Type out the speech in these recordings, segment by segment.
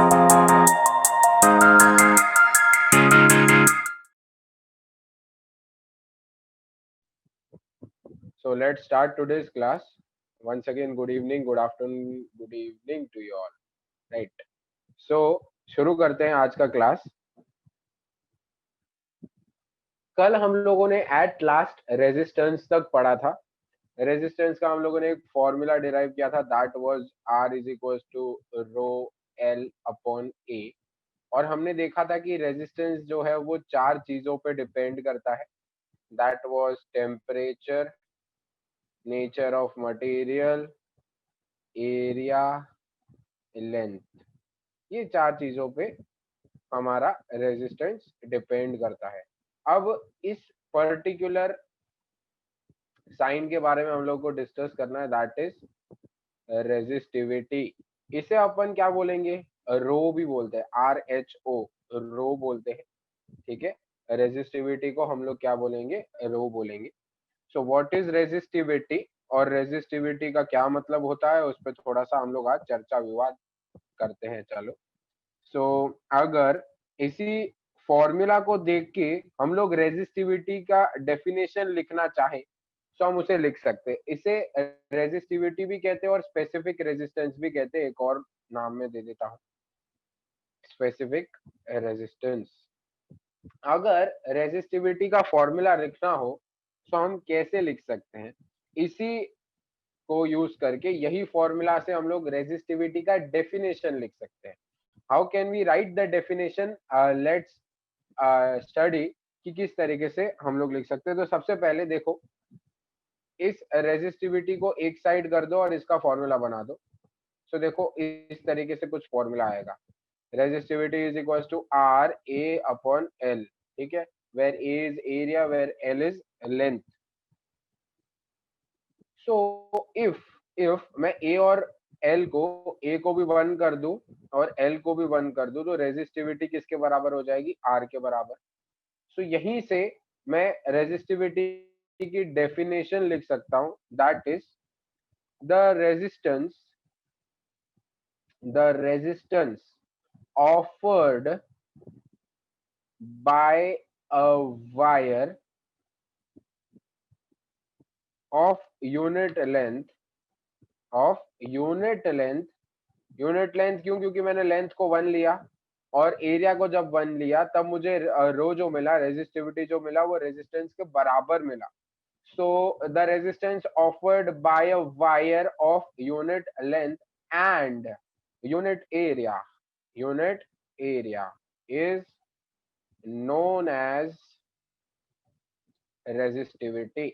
So let's start today's class. Once again, good evening, good afternoon, good evening to you all. Right. So शुरू करते हैं आज का class. कल हम लोगों ने एट लास्ट रेजिस्टेंस तक पढ़ा था. रेजिस्टेंस का हम लोगों ने एक फॉर्मूला डिराइव किया था, that was R is equal to rho L upon A. और हमने देखा था कि रेजिस्टेंस जो है वो चार चीजों पे डिपेंड करता है. That was temperature, nature of material, area, length. ये चार चीजों पे हमारा रेजिस्टेंस डिपेंड करता है. अब इस पर्टिकुलर साइन के बारे में हम लोग को डिस्कस करना है, दैट इज रेजिस्टिविटी. इसे अपन क्या बोलेंगे, रो भी बोलते हैं, RHO, रो बोलते हैं. ठीक है, रेजिस्टिविटी को हम लोग क्या बोलेंगे, रो बोलेंगे. सो व्हाट इज रेजिस्टिविटी और रेजिस्टिविटी का क्या मतलब होता है, उस पर थोड़ा सा हम लोग आज चर्चा विवाद करते हैं. चलो. सो अगर इसी फॉर्मूला को देख के हम लोग रेजिस्टिविटी का डेफिनेशन लिखना चाहें तो हम उसे लिख सकते हैं. इसे रेजिस्टिविटी भी कहते हैं और स्पेसिफिक रेजिस्टेंस भी कहते हैं. एक और नाम में दे देता हूं, स्पेसिफिक रेजिस्टेंस. अगर रेजिस्टिविटी का फॉर्मूला लिखना हो तो हम कैसे लिख सकते हैं, इसी को यूज करके, यही फॉर्मूला से हम लोग रेजिस्टिविटी का डेफिनेशन लिख सकते हैं. How can we write the definition, let's study कि किस तरीके से हम लोग लिख सकते हैं. तो सबसे पहले देखो, इस रेजिस्टिविटी को एक साइड कर दो और इसका फॉर्मूला बना दो. तो देखो इस तरीके से कुछ फॉर्मूला आएगा. Resistivity is equal to R A upon L. ठीक है, where A is area, where L is length. So if मैं A और L को, A को भी 1 कर दूं और L को भी 1 कर दूं, तो रेजिस्टिविटी किसके बराबर हो जाएगी, R के बराबर. सो यहीं से मैं रेजिस्टिविटी की डेफिनेशन लिख सकता हूं, that is the resistance offered by a wire of unit length, unit length क्यों, क्योंकि मैंने लेंथ को 1 लिया और एरिया को जब 1 लिया तब मुझे रो जो मिला, रेजिस्टिविटी जो मिला, वो रेजिस्टेंस के बराबर मिला. So the resistance offered by a wire of unit length and unit area is known as resistivity.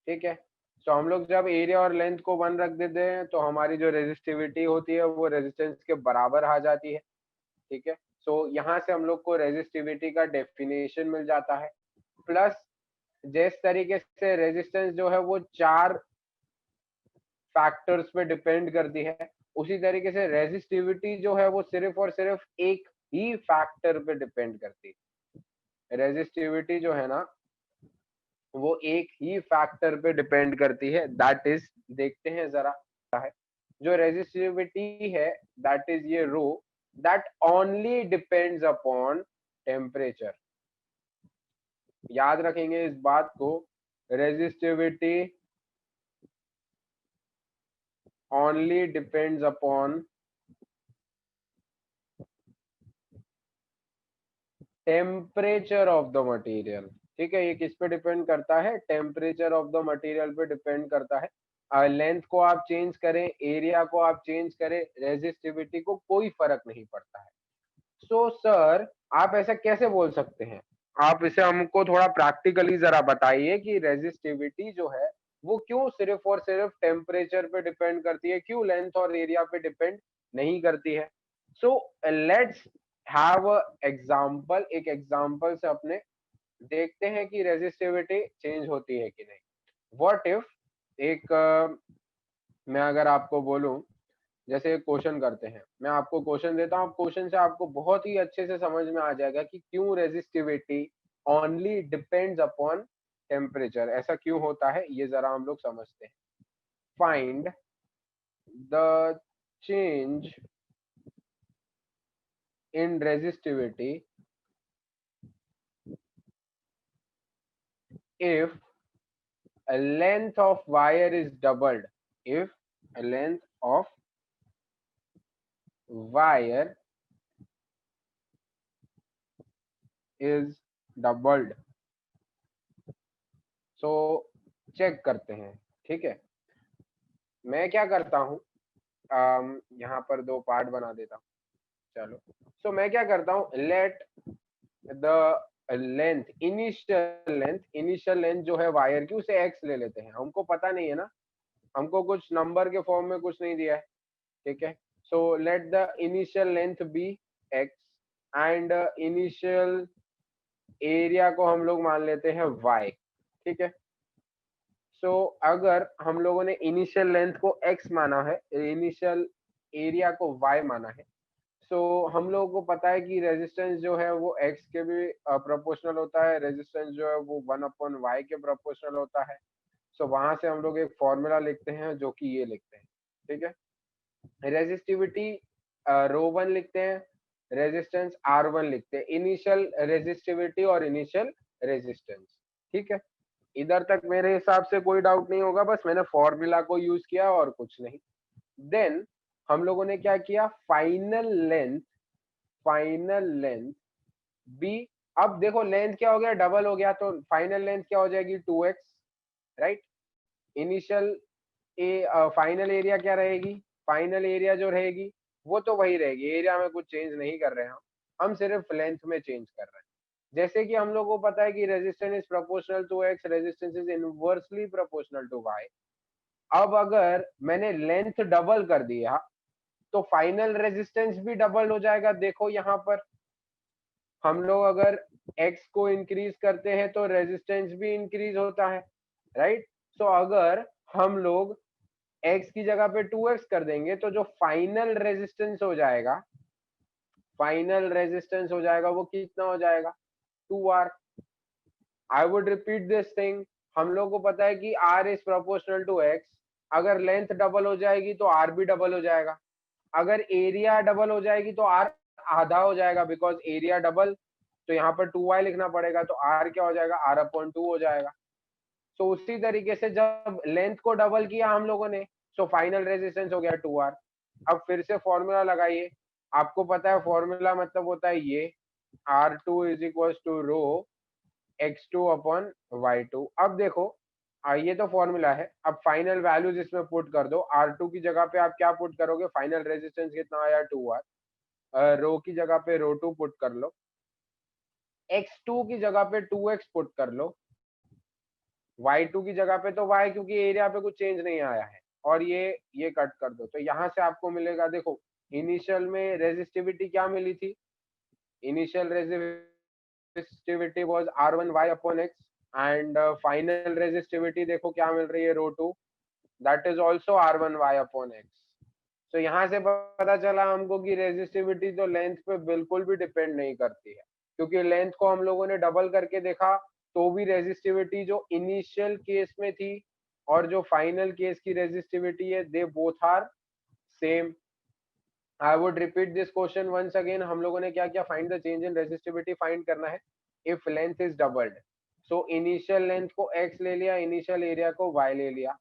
ठीक है. तो हम लोग जब एरिया और लेंथ को 1 रख देते हैं तो हमारी जो रेजिस्टिविटी होती है वो रेजिस्टेंस के बराबर आ जाती है. ठीक है. सो यहाँ से हम लोग को रेजिस्टिविटी का डेफिनेशन मिल जाता है. प्लस जिस तरीके से रेजिस्टेंस जो है वो चार फैक्टर्स पे डिपेंड करती है, उसी तरीके से रेजिस्टिविटी जो है वो सिर्फ और सिर्फ एक ही फैक्टर पे डिपेंड करती है. रेजिस्टिविटी जो है ना वो एक ही फैक्टर पे डिपेंड करती है, दैट इज, देखते हैं जरा, है जो रेजिस्टिविटी है, दैट इज ये rho, that only depends upon temperature. याद रखेंगे इस बात को, resistivity only depends upon temperature of the material. ठीक है, ये किस पे डिपेंड करता है, टेम्परेचर ऑफ द मटेरियल पे डिपेंड करता है. लेंथ को आप चेंज करें, एरिया को आप चेंज करें, रेजिस्टिविटी को कोई फर्क नहीं पड़ता है. सो सर आप ऐसा कैसे बोल सकते हैं, आप इसे हमको थोड़ा प्रैक्टिकली जरा बताइए कि रेजिस्टिविटी जो है वो क्यों सिर्फ और सिर्फ टेम्परेचर पे डिपेंड करती है, क्यों लेंथ और एरिया पे डिपेंड नहीं करती है. So let's have example. एक एग्जाम्पल से अपने देखते हैं कि रेजिस्टिविटी चेंज होती है कि नहीं. व्हाट इफ एक मैं अगर आपको बोलूं, जैसे क्वेश्चन करते हैं, मैं आपको क्वेश्चन देता हूं, क्वेश्चन से आपको बहुत ही अच्छे से समझ में आ जाएगा कि क्यों resistivity only depends upon temperature. ऐसा क्यों होता है, ये जरा हम लोग समझते हैं. Find the change in resistivity if a length of wire is doubled. If a length of wire is doubled. So check करते हैं, ठीक है। मैं क्या करता हूँ, यहाँ पर दो पार्ट बना देता हूँ। चलो, सो मैं क्या करता हूँ, लेट द इनिशियल लेंथ जो है वायर की, उसे एक्स ले लेते हैं। हमको पता नहीं है ना, हमको कुछ नंबर के फॉर्म में कुछ नहीं दिया है, ठीक है। So let the initial length be x and initial area को हम लोग मान लेते हैं वाई, ठीक है। सो अगर हम लोगों ने इनिशियल लेंथ को x माना है, इनिशियल एरिया को y माना है, सो हम लोगों को पता है कि रेजिस्टेंस जो है वो x के भी प्रोपोर्शनल होता है, रेजिस्टेंस जो है वो 1/y के प्रोपोर्शनल होता है। सो वहां से हम लोग एक फॉर्मूला लिखते हैं जो कि ये लिखते हैं, ठीक है। रेजिस्टिविटी ρ1 लिखते हैं, रेजिस्टेंस R1 लिखते हैं, इनिशियल रेजिस्टिविटी और इनिशियल रेजिस्टेंस, ठीक है। इधर तक मेरे हिसाब से कोई डाउट नहीं होगा, बस मैंने फॉर्मूला को यूज किया और कुछ नहीं। देन हम लोगों ने क्या किया, फाइनल लेंथ बी। अब देखो लेंथ क्या हो गया, डबल हो गया, तो फाइनल लेंथ क्या हो जाएगी, 2x, right. Initial final area क्या रहेगी, फाइनल एरिया जो रहेगी वो तो वही रहेगी, एरिया में कुछ चेंज नहीं कर रहे हैं हम सिर्फ लेंथ में चेंज कर रहे हैं। जैसे कि हम लोग को पता है कि resistance is proportional to x, resistance is inversely proportional to y. अब अगर मैंने लेंथ डबल कर दिया तो फाइनल रेजिस्टेंस भी डबल हो जाएगा। देखो यहाँ पर हम लोग अगर x को इंक्रीज करते हैं तो रेजिस्टेंस भी इंक्रीज होता है, राइट। सो अगर हम लोग x की जगह पे 2x कर देंगे तो जो फाइनल रेजिस्टेंस हो जाएगा वो कितना हो जाएगा, 2r। I would repeat this thing. हम लोग को पता है कि r is proportional to x, अगर लेंथ डबल हो जाएगी तो r भी डबल हो जाएगा, अगर एरिया डबल हो जाएगी तो r आधा हो जाएगा, बिकॉज एरिया डबल, तो यहाँ पर 2y लिखना पड़ेगा, तो r क्या हो जाएगा, r/2 हो जाएगा। सो उसी तरीके से जब लेंथ को डबल किया हम लोगों ने, सो फाइनल रेजिस्टेंस हो गया 2r। अब फिर से फॉर्मूला लगाइए, आपको पता है फॉर्मूला मतलब होता है ये, r2 is equal to row x2/y2। अब देखो ये तो फॉर्मूला है, अब फाइनल वैल्यूज इसमें पुट कर दो। R2 की जगह पे आप क्या पुट करोगे, फाइनल रेजिस्टेंस कितना आया, 2r। रो की जगह पे रो2 पुट कर लो, x2 की जगह पे 2x पुट कर लो, y2 की जगह पे तो y, क्योंकि एरिया पे कुछ चेंज नहीं आया है, और ये कट कर दो। तो यहाँ से आपको मिलेगा, देखो इनिशियल में रेजिस्टिविटी क्या मिली थी, initial resistivity was R1y/x and final resistivity देखो क्या मिल रही है, रो2, दैट इज आल्सो R1y/x। तो यहाँ से पता चला हमको कि रेजिस्टिविटी तो लेंथ पे बिल्कुल भी डिपेंड नहीं करती है, क्योंकि लेंथ को हम लोगों ने डबल करके देखा तो भी रेजिस्टिविटी जो इनिशियल केस में थी और जो फाइनल केस की रेजिस्टिविटी है, they both are same. I would repeat this question once again. हम लोगों ने क्या किया, find the change in resistivity find करना है if length is doubled. So initial length को x ले लिया, इनिशियल एरिया को y ले लिया,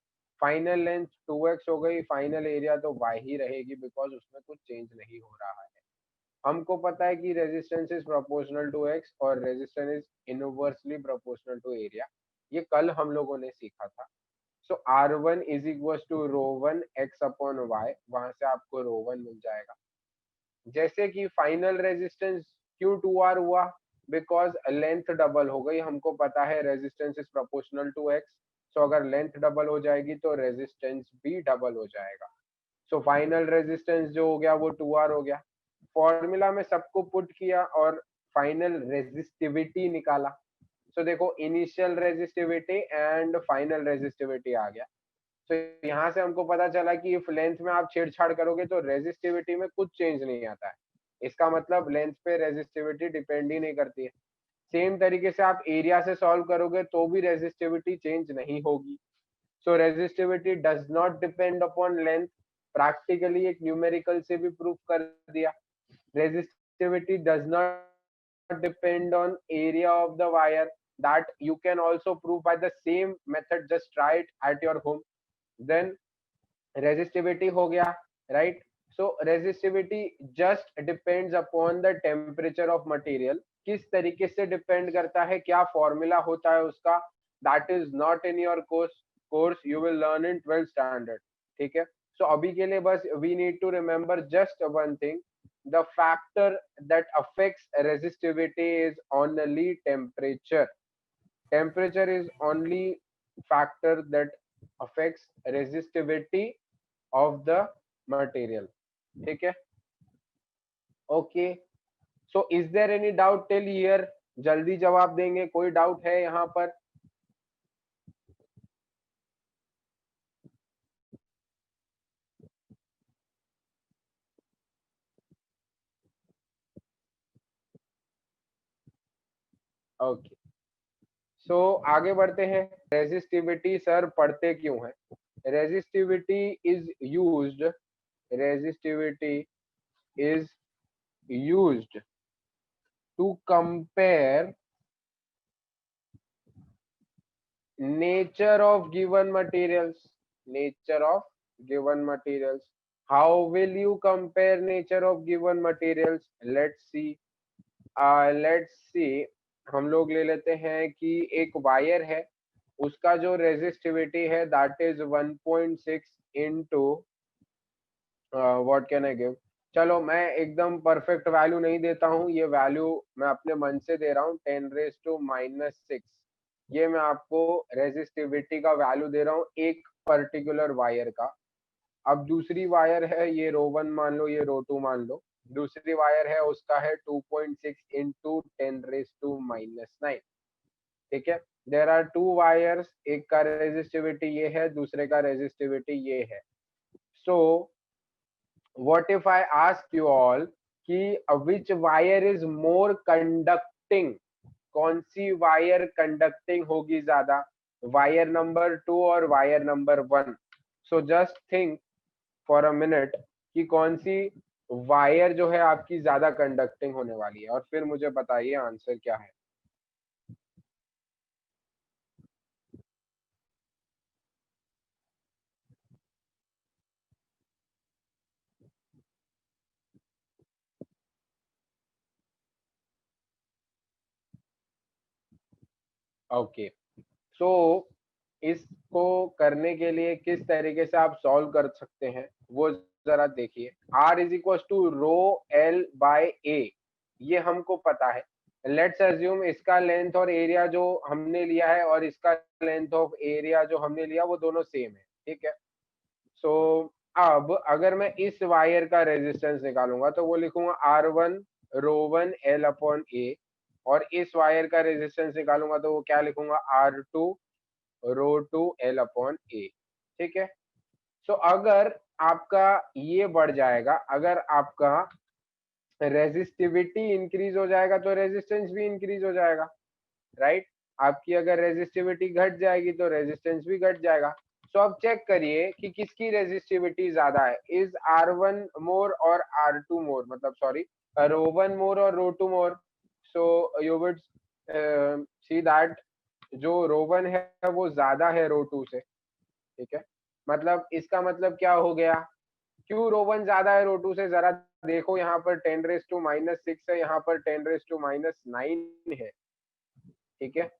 फाइनल लेंथ 2x हो गई, फाइनल एरिया तो y ही रहेगी, बिकॉज उसमें कुछ चेंज नहीं हो रहा है। हमको पता है कि resistance is proportional to x और resistance is inversely proportional to area, ये कल हम लोगों ने सीखा था। So R1 is equal to rho one x/y, वहां से आपको रो1 मिल जाएगा। जैसे कि फाइनल रेजिस्टेंस क्यों 2r हुआ, बिकॉज लेंथ डबल हो गई। हमको पता है resistance is proportional to x, so अगर लेंथ डबल हो जाएगी तो रेजिस्टेंस भी डबल हो जाएगा। सो फाइनल रेजिस्टेंस जो हो गया वो 2r हो गया। फॉर्मूला में सबको पुट किया और फाइनल रेजिस्टिविटी निकाला। सो देखो initial resistivity and final resistivity आ गया। तो यहाँ से हमको पता चला कि इफ लेंथ में आप छेड़छाड़ करोगे तो रेजिस्टिविटी में कुछ चेंज नहीं आता है, इसका मतलब लेंथ पे रेजिस्टिविटी डिपेंड ही नहीं करती है। सेम तरीके से आप एरिया से सॉल्व करोगे तो भी रेजिस्टिविटी चेंज नहीं होगी। So resistivity does not depend upon length, practically एक न्यूमेरिकल से भी प्रूफ कर दिया। Resistivity does not depend on area of the wire, that you can also prove by the same method, just try it at your home. Then resistivity हो गया, right. So resistivity just depends upon the temperature of material, किस तरीके से depend करता है, क्या formula होता है उसका, that is not in your course, you will learn in 12th standard, ठीक है। सो अभी के लिए बस we need to remember just one thing, the factor that affects resistivity is only temperature, temperature is only factor that affects resistivity of the material, ठीक है। Okay, so is there any doubt till here? जल्दी जवाब देंगे, कोई doubt है यहाँ पर? Okay, सो आगे बढ़ते हैं। रेजिस्टिविटी सर पढ़ते क्यों है? Resistivity is used, resistivity is used to compare nature of given materials, nature of given materials. How will you compare nature of given materials? Let's see, let's see, हम लोग ले लेते हैं कि एक वायर है, उसका जो रेजिस्टिविटी है that is 1.6 into, what can I give, चलो मैं एकदम परफेक्ट वैल्यू नहीं देता हूँ, ये वैल्यू मैं अपने मन से दे रहा हूँ, 10⁻⁻⁶, ये मैं आपको रेजिस्टिविटी का वैल्यू दे रहा हूँ एक पर्टिकुलर वायर का। अब दूसरी वायर है, ये रो 1 मान लो, ये रो 2 मान लो, दूसरी वायर है उसका है 2.6 इंटू 10⁻⁹, ठीक है। देर आर टू वायर्स, एक का रेजिस्टिविटी ये है, दूसरे का रेजिस्टिविटी ये है। सो what if I ask you all कि which wire is more conducting, कौन सी वायर कंडक्टिंग होगी ज्यादा, वायर नंबर 2 और wire number 1? So just think for a minute कि कौन सी वायर जो है आपकी ज्यादा कंडक्टिंग होने वाली है, और फिर मुझे बताइए आंसर क्या है। ओके, सो इसको करने के लिए किस तरीके से आप सॉल्व कर सकते हैं वो जरा देखिए। R is equal to rho L by A, ये हमको पता है। लेट्स अज्यूम इसका लेंथ और एरिया जो हमने लिया है और इसका लेंथ ऑफ एरिया जो हमने लिया वो दोनों सेम है, ठीक है। सो अब अगर मैं इस वायर का रेजिस्टेंस निकालूंगा तो वो लिखूंगा R1 रो 1 L अपॉन ए, और इस वायर का रेजिस्टेंस निकालूंगा तो वो क्या लिखूंगा, R2 रो 2 L अपॉन ए, ठीक है। सो अगर आपका ये बढ़ जाएगा, अगर आपका रेजिस्टिविटी इंक्रीज हो जाएगा तो रेजिस्टेंस भी इंक्रीज हो जाएगा, राइट। आपकी अगर रेजिस्टिविटी घट जाएगी तो रेजिस्टेंस भी घट जाएगा। सो अब चेक करिए कि किसकी रेजिस्टिविटी ज्यादा है, इज R1 मोर और R2 मोर, मतलब सॉरी, रो 1 मोर और rho 2 more. So you would see that जो रो 1 है वो ज्यादा है रो 2 से, ठीक है। मतलब इसका मतलब क्या हो गया, क्यों रो 1 ज्यादा है रो 2 से, जरा देखो, यहाँ पर 10⁻⁻⁶ है, यहाँ पर 10⁻⁹ है, ठीक है।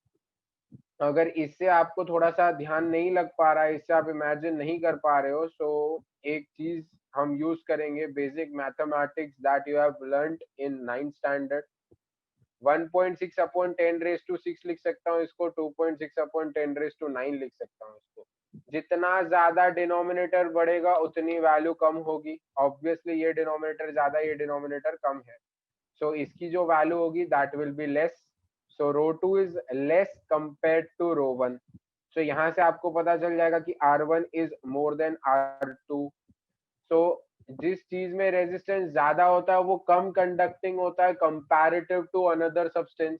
अगर इससे आपको थोड़ा सा ध्यान नहीं लग पा रहा है, इससे आप इमेजिन नहीं कर पा रहे हो, सो एक चीज हम यूज करेंगे, basic mathematics that you have learned in 9th standard. 1.6 upon 10⁻⁶ लिख सकता हूँ इसको, 2.6 अपॉन 10⁻⁹ लिख सकता हूँ इसको। जितना ज्यादा डिनोमिनेटर बढ़ेगा उतनी वैल्यू कम होगी, ऑब्वियसली ये डिनोमिनेटर ज्यादा, ये डिनोमिनेटर कम है, सो इसकी जो वैल्यू होगी that will be less. So rho 2 is less compared to rho 1। सो यहाँ से आपको पता चल जाएगा कि R1 is more than R2। सो जिस चीज में रेजिस्टेंस ज्यादा होता है वो कम कंडक्टिंग होता है comparative to another substance,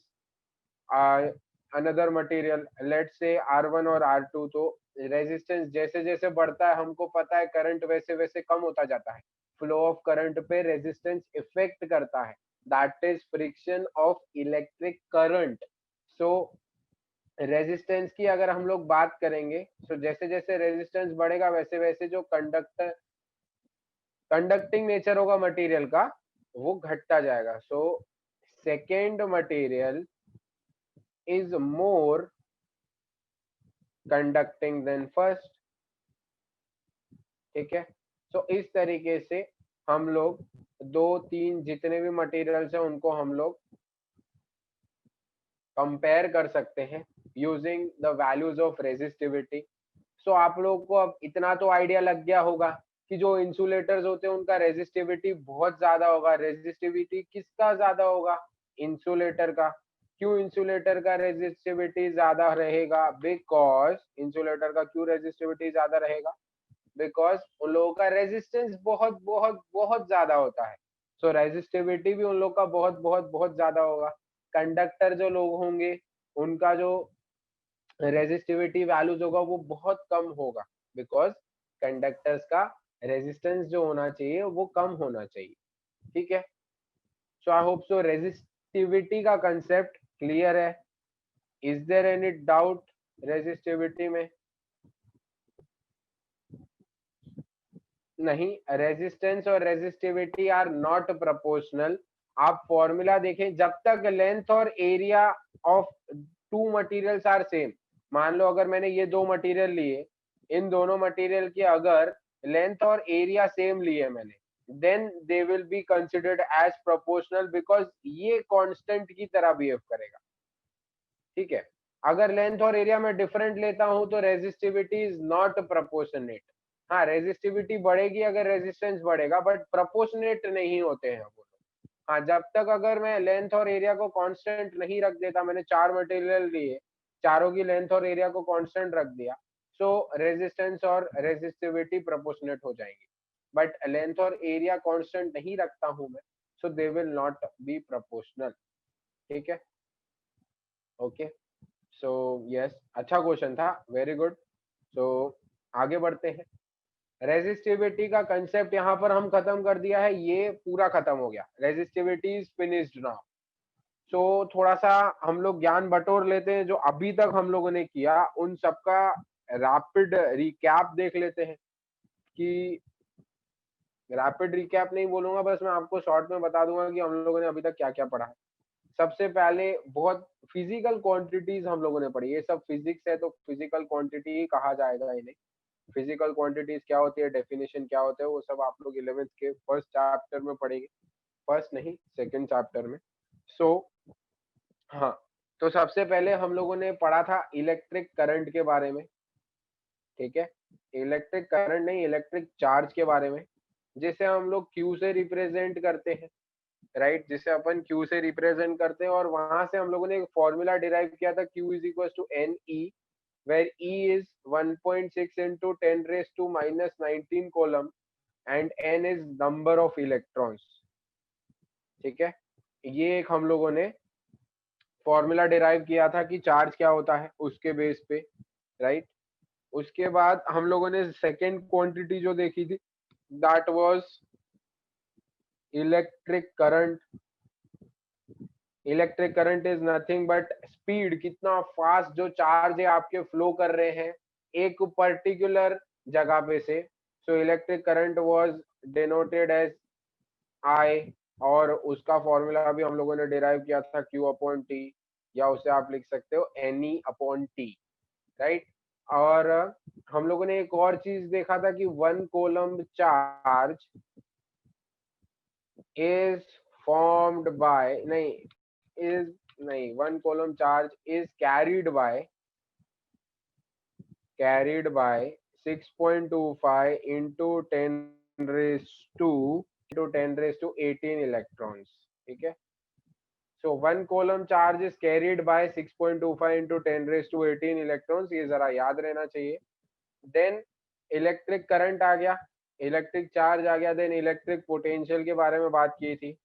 another material, let's say R1 और R2। तो रेजिस्टेंस जैसे जैसे बढ़ता है, हमको पता है करंट वैसे वैसे कम होता जाता है। फ्लो ऑफ करंट पे रेजिस्टेंस इफेक्ट करता है, that is friction of electric current. So resistance की अगर हम लोग बात करेंगे, तो जैसे जैसे रेजिस्टेंस बढ़ेगा वैसे वैसे जो कंडक्टिंग नेचर होगा मटेरियल का वो घटता जाएगा। So second material is more conducting than first. ठीक है, तो इस तरीके से हम लोग दो तीन जितने भी मटेरियल्स हैं उनको हम लोग कंपेयर कर सकते हैं using the values of resistivity. So आप लोगों को अब इतना तो आइडिया लग गया होगा कि जो इंसुलेटर्स होते हैं उनका रेजिस्टिविटी बहुत ज्यादा होगा। रेजिस्टिविटी किसका ज्यादा होगा? इंसुलेटर का। क्यों इंसुलेटर का रेजिस्टिविटी ज्यादा रहेगा? बिकॉज इंसुलेटर का क्यों रेजिस्टिविटी ज्यादा रहेगा? बिकॉज उन लोगों का रेजिस्टेंस बहुत बहुत बहुत ज्यादा होता है। सो रेजिस्टिविटी भी उन लोग का बहुत बहुत बहुत ज्यादा होगा। कंडक्टर जो लोग होंगे उनका जो रेजिस्टिविटी वैल्यूज होगा वो बहुत कम होगा, बिकॉज कंडक्टर्स का रेजिस्टेंस जो होना चाहिए वो कम होना चाहिए। ठीक है, so I hope so resistivity का कंसेप्ट क्लियर है। Is there any doubt resistivity में? नहीं, रेजिस्टेंस और रेजिस्टिविटी आर नॉट प्रोपोर्शनल। आप फॉर्मूला देखें, जब तक लेंथ और area of two materials are same. मान लो अगर मैंने ये दो मटेरियल लिए, इन दोनों मटेरियल की अगर लेंथ और एरिया सेम लिए मैंने, then they will be considered as proportional, because ये कांस्टेंट की तरह बिहेव करेगा। ठीक है, अगर लेंथ और एरिया में डिफरेंट लेता हूं तो रेजिस्टिविटी इज नॉट प्रोपोर्शनेट। हाँ, रेजिस्टिविटी बढ़ेगी अगर रेजिस्टेंस बढ़ेगा, बट प्रोपोर्शनेट नहीं होते हैं वो लोग। हाँ, जब तक अगर मैं लेंथ और एरिया को कांस्टेंट नहीं रख देता, मैंने चार मटेरियल लिए, चारों की लेंथ और एरिया को कांस्टेंट रख दिया, सो रेजिस्टेंस और रेजिस्टिविटी प्रोपोर्शनेट हो जाएंगी। बट लेंथ और एरिया कांस्टेंट नहीं रखता हूं मैं, so they will not be proportional. ठीक है, ओके। सो यस, अच्छा क्वेश्चन था, वेरी गुड। सो आगे बढ़ते हैं। रेजिस्टिविटी का कंसेप्ट यहाँ पर हम खत्म कर दिया है, ये पूरा खत्म हो गया। Resistivity is finished now. So थोड़ा सा हम लोग ज्ञान बटोर लेते हैं जो अभी तक हम लोगों ने किया, उन सबका रैपिड रिकैप देख लेते हैं। कि रैपिड रिकैप नहीं बोलूंगा, बस मैं आपको शॉर्ट में बता दूंगा कि हम लोगों ने अभी तक क्या क्या पढ़ा है। सबसे पहले बहुत फिजिकल क्वांटिटीज हम लोगों ने पढ़ी। ये सब फिजिक्स है तो फिजिकल क्वांटिटी ही कहा जाएगा इन्हें। फिजिकल क्वांटिटीज क्या होती है, डेफिनेशन क्या होता है, वो सब आप लोग 11th के फर्स्ट चैप्टर में पढ़ेंगे। फर्स्ट नहीं, सेकंड चैप्टर में। सो हाँ, तो सबसे पहले हम लोगों ने पढ़ा था इलेक्ट्रिक करंट के बारे में। ठीक है, इलेक्ट्रिक करंट नहीं, इलेक्ट्रिक चार्ज के बारे में, जिसे हम लोग क्यू से रिप्रेजेंट करते हैं। राइट, जिसे अपन क्यू से रिप्रेजेंट करते हैं, और वहां से हम लोगों ने एक फॉर्मूला डिराइव किया था, q is equal to n e, where E is 1.6 into 10 raised to minus 19 coulomb and N is number of electrons। ठीक है, ये एक हम लोगों ने फॉर्मूला डिराइव किया था कि चार्ज क्या होता है उसके बेस पे। राइट, उसके बाद हम लोगों ने सेकेंड क्वांटिटी जो देखी थी, that was electric current. Electric current is nothing but speed, कितना फास्ट जो चार्ज है आपके फ्लो कर रहे हैं एक पर्टिकुलर जगह पे से। So electric current was denoted as I, और उसका फॉर्मूला भी हम लोगों ने डिराइव किया था क्यू अपॉन टी, या उसे आप लिख सकते हो n e upon t. Right, और हम लोगों ने एक और चीज देखा था कि one coulomb charge is formed by, नहीं is नहीं, one column charge is carried by 6.25 into 10 raised to 18 electrons। ठीक है, so one column charge is carried by 6.25 into 10 raised to 18 electrons, ये जरा याद रहना चाहिए। देन इलेक्ट्रिक करंट आ गया, इलेक्ट्रिक चार्ज आ गया, देन इलेक्ट्रिक पोटेंशियल के बारे में बात की थी।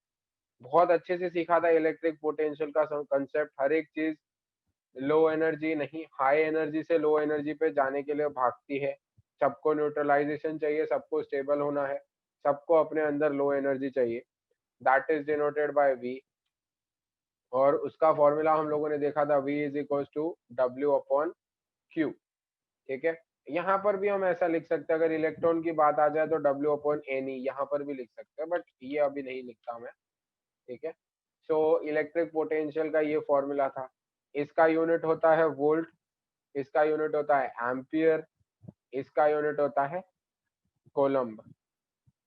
बहुत अच्छे से सीखा था इलेक्ट्रिक पोटेंशियल का कंसेप्ट, हर एक चीज लो एनर्जी नहीं, हाई एनर्जी से लो एनर्जी पे जाने के लिए भागती है। सबको न्यूट्रलाइजेशन चाहिए, सबको स्टेबल होना है, सबको अपने अंदर लो एनर्जी चाहिए, that is denoted by V. और उसका फॉर्मूला हम लोगों ने देखा था, v is equal to W upon Q. ठीक है, यहाँ पर भी हम ऐसा लिख सकते हैं, अगर इलेक्ट्रॉन की बात आ जाए तो डब्ल्यू अपॉन एन ई यहाँ पर भी लिख सकते हैं, बट ये अभी नहीं लिखता मैं। ठीक है, सो इलेक्ट्रिक पोटेंशियल का ये फॉर्मूला था। इसका यूनिट होता है वोल्ट, इसका यूनिट होता है एम्पियर, इसका यूनिट होता है coulomb,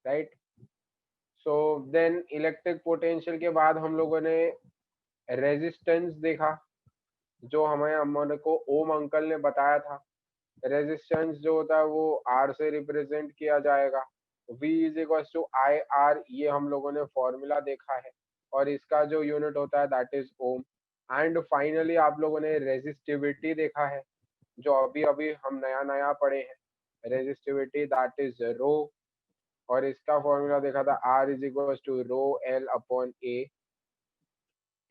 right. So then electric potential के बाद हम लोगों ने रेजिस्टेंस देखा, जो हमें हमने को ओम अंकल ने बताया था। रेजिस्टेंस जो होता है वो आर से रिप्रेजेंट किया जाएगा, V is equal to I R, ये हम लोगों ने फॉर्मूला देखा है, और इसका जो यूनिट होता है that is ohm. And finally आप लोगों ने रेजिस्टिविटी देखा है, जो अभी अभी हम नया नया पढ़े हैं, रेजिस्टिविटी दैट इज रो, और इसका फॉर्मूला देखा था R is equal to rho L upon A.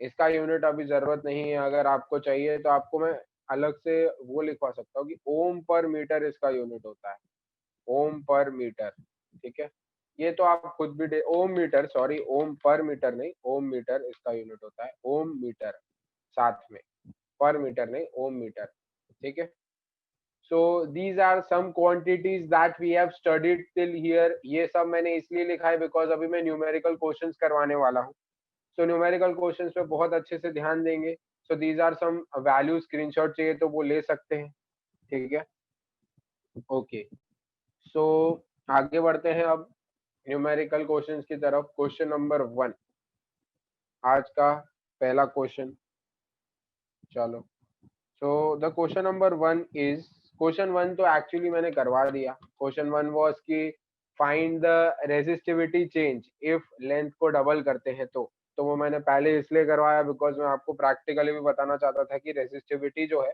इसका यूनिट अभी जरूरत नहीं है, अगर आपको चाहिए तो आपको मैं अलग से वो लिखवा सकता हूँ कि ओम पर मीटर इसका यूनिट होता है, ओम पर मीटर। ठीक है, ये तो आप खुद भी ओम मीटर, सॉरी ओम पर मीटर नहीं, ओम मीटर इसका यूनिट होता है, ओम मीटर साथ में, पर मीटर नहीं, ओम मीटर। ठीक है, so these are some quantities that we have studied till here. ये सब मैंने इसलिए लिखा है बिकॉज अभी मैं न्यूमेरिकल क्वेश्चंस करवाने वाला हूँ, सो न्यूमेरिकल क्वेश्चंस पे बहुत अच्छे से ध्यान देंगे। So these are some value, screenshot चाहिए तो वो ले सकते हैं। ठीक है, ओके, सो आगे बढ़ते हैं अब न्यूमेरिकल क्वेश्चंस की तरफ। क्वेश्चन नंबर 1, आज का पहला क्वेश्चन। चलो, so the question number 1 is, question 1 तो एक्चुअली मैंने करवा दिया। क्वेश्चन 1 वाज कि find the resistivity change if length को डबल करते हैं तो वो मैंने पहले इसलिए करवाया बिकॉज मैं आपको प्रैक्टिकली भी बताना चाहता था कि रेजिस्टिविटी जो है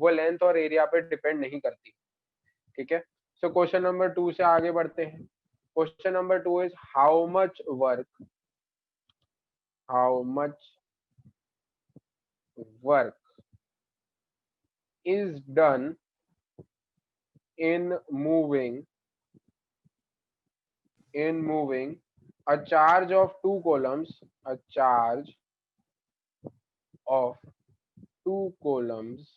वो लेंथ और एरिया पे डिपेंड नहीं करती। ठीक है, सो क्वेश्चन नंबर 2 से आगे बढ़ते हैं। Question number 2 is how much work is done in moving a charge of 2 coulombs, a charge of 2 coulombs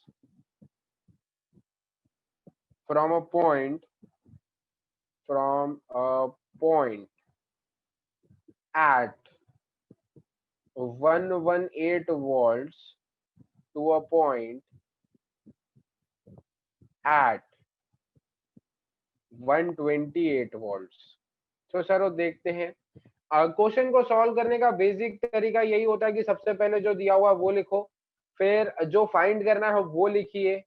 from a point at 118 volts to a point at 128 volts। तो sir वो देखते हैं, question को solve करने का basic तरीका यही होता है कि सबसे पहले जो दिया हुआ है वो लिखो, फिर जो फाइंड करना है वो लिखिए,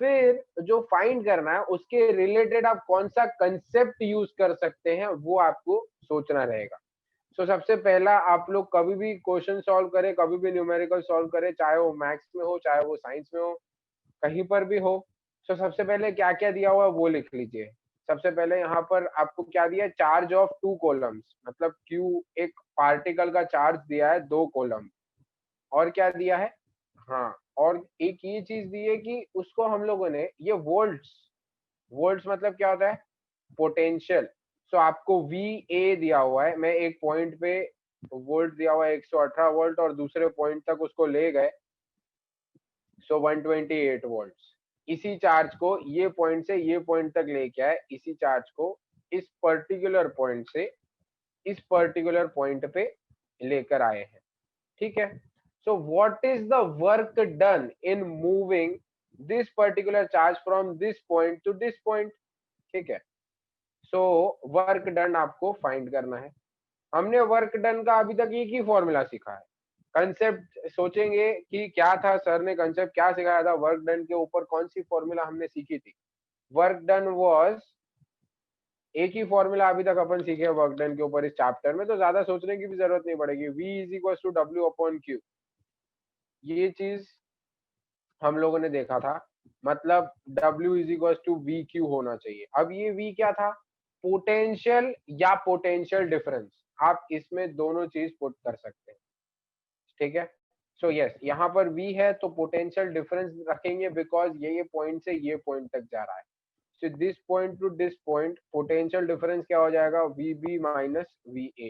फिर जो फाइंड करना है उसके रिलेटेड आप कौन सा कंसेप्ट यूज कर सकते हैं वो आपको सोचना रहेगा। सो सबसे पहला, आप लोग कभी भी क्वेश्चन सॉल्व करें, कभी भी न्यूमेरिकल सॉल्व करें, चाहे वो मैथ्स में हो चाहे वो साइंस में हो, कहीं पर भी हो, तो सबसे पहले क्या क्या दिया हुआ है वो लिख लीजिए। सबसे पहले यहाँ पर आपको क्या दिया है, चार्ज ऑफ 2 कॉलम्स, मतलब क्यू, एक पार्टिकल का चार्ज दिया है 2 कॉलम। और क्या दिया है, हाँ, और एक ये चीज दी है कि उसको हम लोगों ने ये वोल्ट्स, वोल्ट्स मतलब क्या होता है, पोटेंशियल। सो आपको वी ए दिया हुआ है, मैं एक पॉइंट पे वोल्ट दिया हुआ है 118 वोल्ट, और दूसरे पॉइंट तक उसको ले गए, सो 128 वोल्ट्स। इसी चार्ज को ये पॉइंट से ये पॉइंट तक लेके आए, इसी चार्ज को इस पर्टिकुलर पॉइंट से इस पर्टिकुलर पॉइंट पे लेकर आए हैं। ठीक है, so what is the work done in moving this particular charge from this point two this point. ठीक है, सो वर्क डन आपको फाइंड करना है। हमने वर्क डन का अभी तक एक ही फॉर्मूला सीखा है। कंसेप्ट सोचेंगे कि क्या था, सर ने कंसेप्ट क्या सिखाया था, वर्क डन के ऊपर कौन सी फॉर्मूला हमने सीखी थी। वर्क डन वाज, एक ही फॉर्मूला अभी तक अपन सीखे वर्क डन के ऊपर इस चैप्टर में, तो ज्यादा सोचने की भी जरूरत नहीं पड़ेगी। V is equal to W upon Q, ये चीज हम लोगों ने देखा था, मतलब W is equal to V Q होना चाहिए। अब ये V क्या था, पोटेंशियल या पोटेंशियल डिफरेंस, आप इसमें दोनों चीज पुट कर सकते हैं। ठीक है, सो यस, यहाँ पर V है तो पोटेंशियल डिफरेंस रखेंगे बिकॉज ये पॉइंट से ये पॉइंट तक जा रहा है। So this point two this point potential difference क्या हो जाएगा, VB माइनस VA।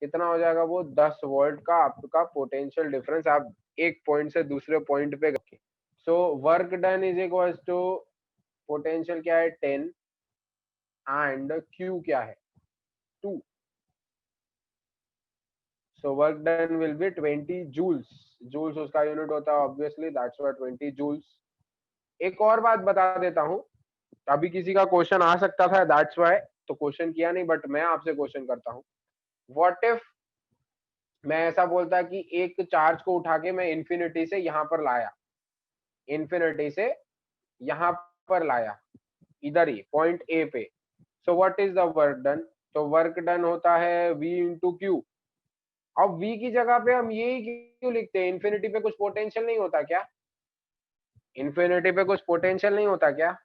कितना हो जाएगा वो, 10 वोल्ट का आपका पोटेंशियल डिफरेंस आप एक पॉइंट से दूसरे पॉइंट पे रखें। So work done is equal to, potential क्या है 10 एंड Q क्या है 2। So work done will be 20 joules. Joules उसका यूनिट होता है ऑब्वियसली, दैट्स व्हाई 20 जूल्स। एक और बात बता देता हूँ, अभी किसी का क्वेश्चन आ सकता था, दैट्स व्हाई तो क्वेश्चन किया नहीं, बट मैं आपसे क्वेश्चन करता हूँ। व्हाट इफ मैं ऐसा बोलता कि एक चार्ज को उठा के मैं इन्फिनिटी से यहाँ पर लाया, इन्फिनिटी से यहाँ पर लाया, इधर ही पॉइंट ए पे। सो what is the work done, तो वर्क डन होता है V इंटू क्यू। अब V की जगह पे हम यही क्यों लिखते हैं, इन्फिनिटी पे कुछ पोटेंशियल नहीं होता क्या, इन्फिनिटी पे कुछ पोटेंशियल नहीं होता क्या,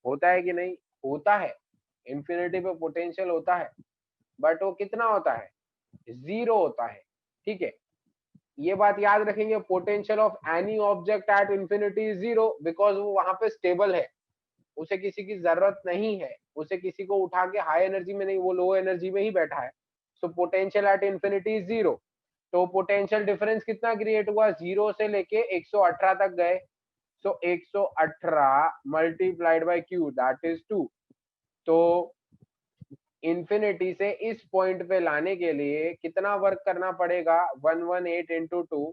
होता है कि नहीं, होता है। इन्फिनिटी पे पोटेंशियल होता है, बट वो कितना होता है, 0 होता है। ठीक है, ये बात याद रखेंगे, potential of any object at infinity is 0 because वो वहां पे स्टेबल है, उसे किसी की जरूरत नहीं है, उसे किसी को उठा के हाई एनर्जी में नहीं, वो लो एनर्जी में ही बैठा है। So potential at infinity is 0। तो पोटेंशियल डिफरेंस कितना क्रिएट हुआ, 0 से लेके 118 तक गए। सो 118 multiplied by Q that is 2। तो इंफिनिटी से इस पॉइंट पे लाने के लिए कितना वर्क करना पड़ेगा, 118 इंटू 2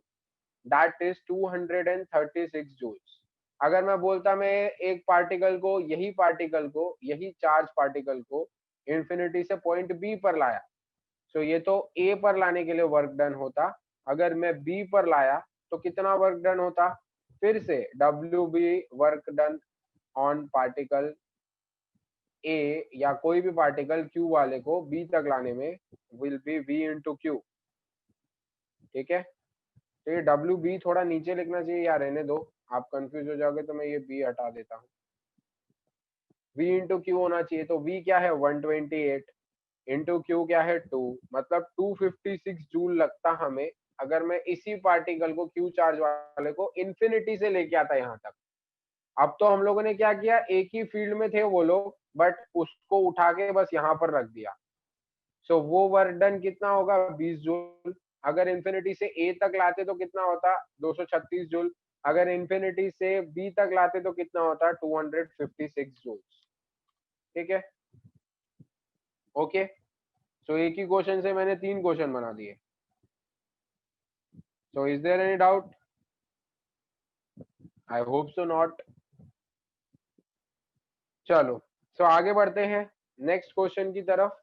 दैट इज 236 जूल्स। अगर मैं बोलता मैं एक पार्टिकल को, यही चार्ज पार्टिकल को इंफिनिटी से पॉइंट बी पर लाया, सो ये तो ए पर लाने के लिए वर्क डन होता। अगर मैं बी पर लाया तो कितना वर्क डन होता, फिर से W be work done on particle A या कोई भी पार्टिकल क्यू वाले को बी तक लाने में will be V into Q. ठीक है, तो ये डब्ल्यू बी थोड़ा नीचे लिखना चाहिए या रहने दो, आप कंफ्यूज हो जाओगे तो मैं ये बी हटा देता हूँ। V इंटू क्यू होना चाहिए, तो V क्या है 128 इंटू क्यू क्या है 2, मतलब 256 जूल लगता हमें अगर मैं इसी पार्टिकल को क्यू चार्ज वाले को इन्फिनिटी से लेके आता यहाँ तक। अब तो हम लोगों ने क्या किया, एक ही फील्ड में थे वो लोग, बट उसको उठा के बस यहाँ पर रख दिया। सो वो वर्क डन कितना होगा, 20 जूल। अगर इन्फिनिटी से ए तक लाते तो कितना होता, 236 जूल। अगर इन्फिनिटी से बी तक लाते तो कितना होता, 256 जूल। ठीक है, ओके। सो एक ही क्वेश्चन से मैंने 3 क्वेश्चन बना दिए। So is there any doubt, I hope so not. चलो, सो आगे बढ़ते हैं नेक्स्ट क्वेश्चन की तरफ।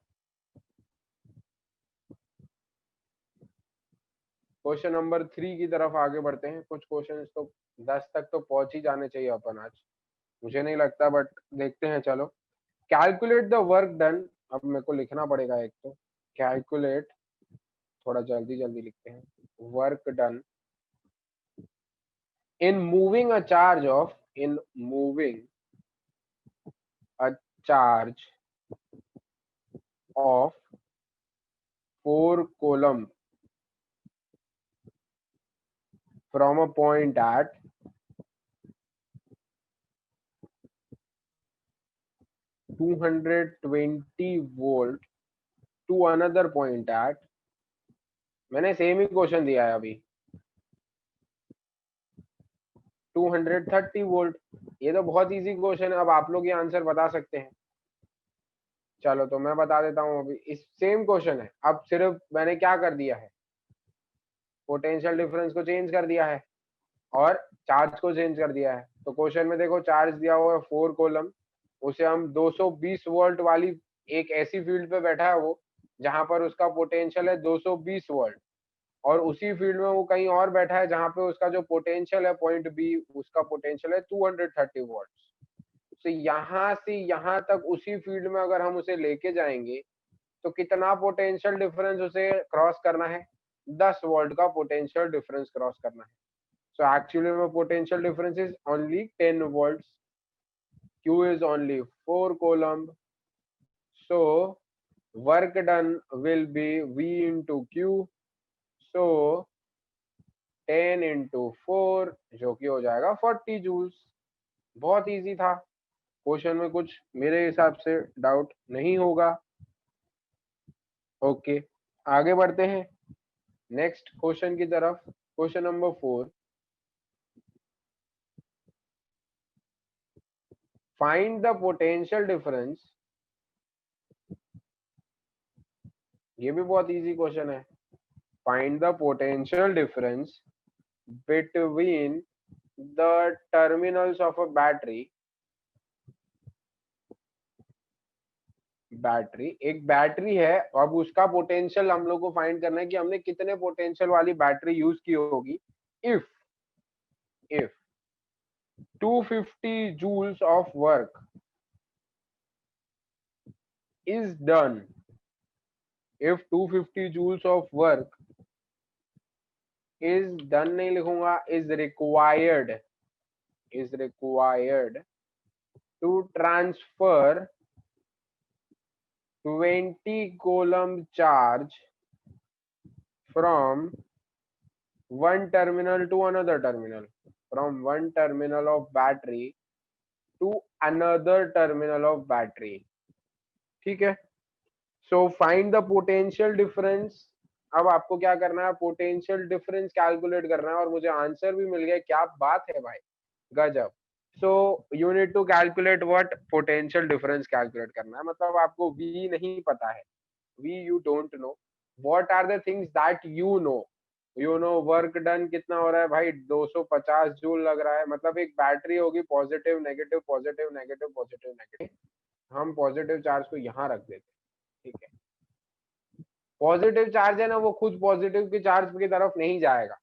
क्वेश्चन नंबर 3 की तरफ आगे बढ़ते हैं। कुछ क्वेश्चन तो 10 तक तो पहुंच ही जाने चाहिए अपन आज, मुझे नहीं लगता, बट देखते हैं। चलो, कैलकुलेट द वर्क डन। अब मेरे को लिखना पड़ेगा एक तो, कैलकुलेट, थोड़ा जल्दी जल्दी लिखते हैं। Work done in moving a charge of, in moving a charge of 4 coulomb from a point at 220 volt to another point at, मैंने सेम ही क्वेश्चन दिया है अभी, 230 वोल्ट। ये तो बहुत इजी क्वेश्चन है, अब आप लोग ये आंसर बता सकते हैं। चलो तो मैं बता देता हूँ, अभी इस सेम क्वेश्चन है, अब सिर्फ मैंने क्या कर दिया है, पोटेंशियल डिफरेंस को चेंज कर दिया है और चार्ज को चेंज कर दिया है। तो क्वेश्चन में देखो चार्ज दिया हुआ है 4 कोलम, उसे हम 220 वोल्ट वाली एक ऐसी फील्ड पे बैठा है वो, जहां पर उसका पोटेंशियल है 220 वोल्ट, और उसी फील्ड में वो कहीं और बैठा है जहां पे उसका जो पोटेंशियल है पॉइंट बी, उसका पोटेंशियल है 230 वोल्ट। तो यहाँ से यहाँ तक उसी फील्ड में अगर हम उसे लेके जाएंगे तो कितना पोटेंशियल डिफरेंस उसे क्रॉस करना है, 10 वोल्ट का पोटेंशियल डिफरेंस क्रॉस करना है। सो एक्चुअली में potential difference is only 10 volt, Q is only 4 coulomb, so work done will be V into Q. So 10 into 4 जो कि हो जाएगा 40 जूल्स। बहुत इजी था, क्वेश्चन में कुछ मेरे हिसाब से डाउट नहीं होगा। ओके, आगे बढ़ते हैं नेक्स्ट क्वेश्चन की तरफ। Question number 4, find the potential difference. ये भी बहुत इजी क्वेश्चन है। Find the potential difference between the terminals of a battery. Battery, एक बैटरी है, अब उसका पोटेंशियल हम लोग को फाइंड करना है कि हमने कितने पोटेंशियल वाली बैटरी यूज की होगी। If 250 joules of work is done, if 250 joules of work is done, नहीं लिखूंगा, is required to transfer 20 coulomb charge from one terminal to another terminal, from one terminal of battery to another terminal of battery। ठीक है, so find the potential difference. अब आपको क्या करना है, potential difference calculate करना है, और मुझे आंसर भी मिल गया। क्या बात है भाई, गजब। So you need to calculate what, potential difference calculate करना है, मतलब आपको वी नहीं पता है, V you don't know, what are the things that you know work done कितना हो रहा है भाई, 250 जूल लग रहा है। मतलब एक बैटरी होगी, positive negative positive negative positive negative, हम पॉजिटिव चार्ज को यहाँ रख देते हैं, ठीक है। पॉजिटिव चार्ज है ना, वो खुद पॉजिटिव की चार्ज की तरफ नहीं जाएगा।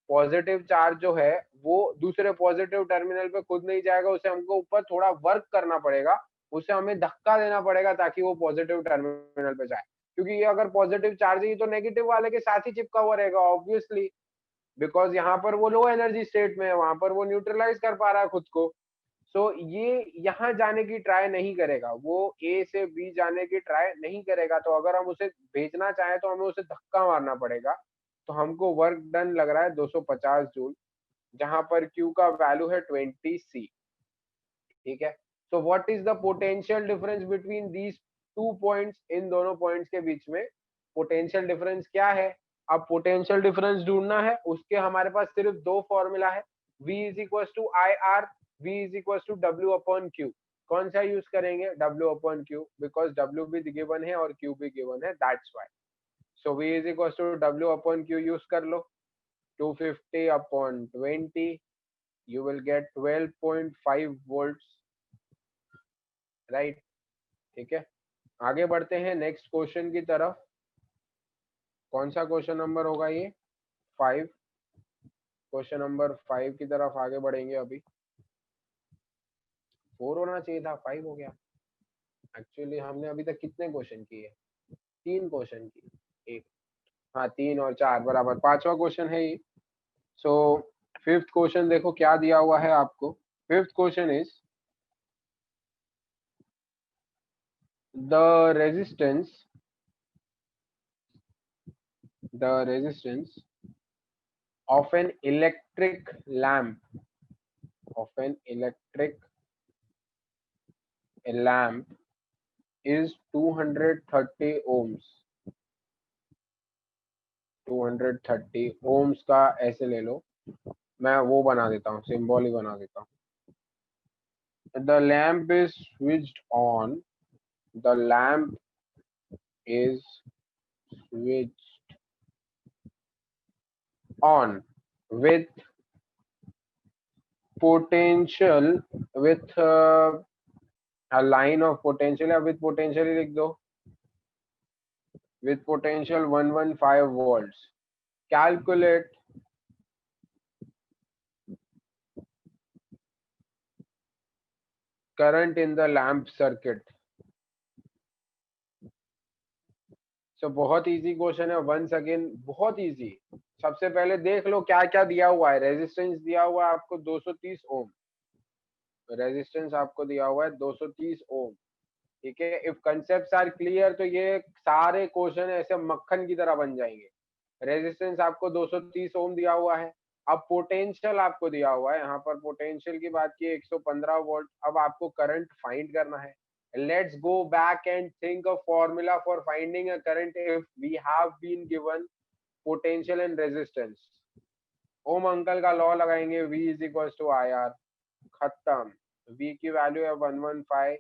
पॉजिटिव चार्ज जो है वो दूसरे पॉजिटिव टर्मिनल पे खुद नहीं जाएगा, उसे हमको ऊपर थोड़ा वर्क करना पड़ेगा, उसे हमें धक्का देना पड़ेगा ताकि वो पॉजिटिव टर्मिनल पे जाए। क्योंकि ये अगर पॉजिटिव चार्ज है तो नेगेटिव वाले के साथ ही चिपका हुआ रहेगा ऑब्वियसली, बिकॉज यहाँ पर वो लो एनर्जी स्टेट में है, वहां पर वो न्यूट्रलाइज कर पा रहा है खुद को। सो ये यहाँ जाने की ट्राई नहीं करेगा, वो ए से बी जाने की ट्राई नहीं करेगा। तो अगर हम उसे भेजना चाहें तो हमें उसे धक्का मारना पड़ेगा। तो हमको वर्क डन लग रहा है 250 जूल, जहां पर क्यू का वैल्यू है 20 सी, ठीक है। So what is the potential difference between these two points, इन दोनों पॉइंट्स के बीच में पोटेंशियल डिफरेंस क्या है। अब पोटेंशियल डिफरेंस ढूंढना है, उसके हमारे पास सिर्फ दो फॉर्मूला है, V is equal to I R, V is equal to W upon Q. कौन सा यूज करेंगे, W upon Q, because W भी गिवन है और Q भी गिवन है, that's why. So V is equal to W upon Q use कर लो, 250 अपॉन 20, you will get 12.5 volts, right, ठीक है। आगे बढ़ते हैं नेक्स्ट क्वेश्चन की तरफ। कौन सा क्वेश्चन नंबर होगा ये, 5। क्वेश्चन नंबर 5 की तरफ आगे बढ़ेंगे। अभी 4 होना चाहिए था, 5 हो गया। एक्चुअली हमने अभी तक कितने क्वेश्चन किए, 3 क्वेश्चन किए, एक, हाँ 3 और 4 बराबर 5वां क्वेश्चन है ये। सो फिफ्थ क्वेश्चन देखो क्या दिया हुआ है आपको। Fifth question is the resistance of an electric lamp, of an electric lamp is 230 ohms। 230 ohms का ऐसे ले लो, मैं वो बना देता हूँ, सिंबल ही बना देता हूँ। The lamp is switched on, the lamp is switched on with potential, with a line of potential, या with potential ही लिख दो, with potential 115 volts। Calculate current in the lamp circuit। So बहुत इजी क्वेश्चन है, once again बहुत easy. सबसे पहले देख लो क्या क्या दिया हुआ है। रेजिस्टेंस दिया हुआ है आपको 230 ओम, रेजिस्टेंस आपको दिया हुआ है 230 ओम, ठीक है। इफ कंसेप्ट्स आर क्लियर तो ये सारे क्वेश्चन ऐसे मक्खन की तरह बन जाएंगे। रेजिस्टेंस आपको 230 ओम दिया हुआ है, अब पोटेंशियल आपको दिया हुआ है, यहाँ पर पोटेंशियल की बात की 115 वोल्ट। अब आपको करंट फाइंड करना है। Let's go back and think a formula for finding a current if we have been given potential and resistance. Ohm uncle का लॉ लगाएंगे, V is equal to I R, खत्म। V की value है 115,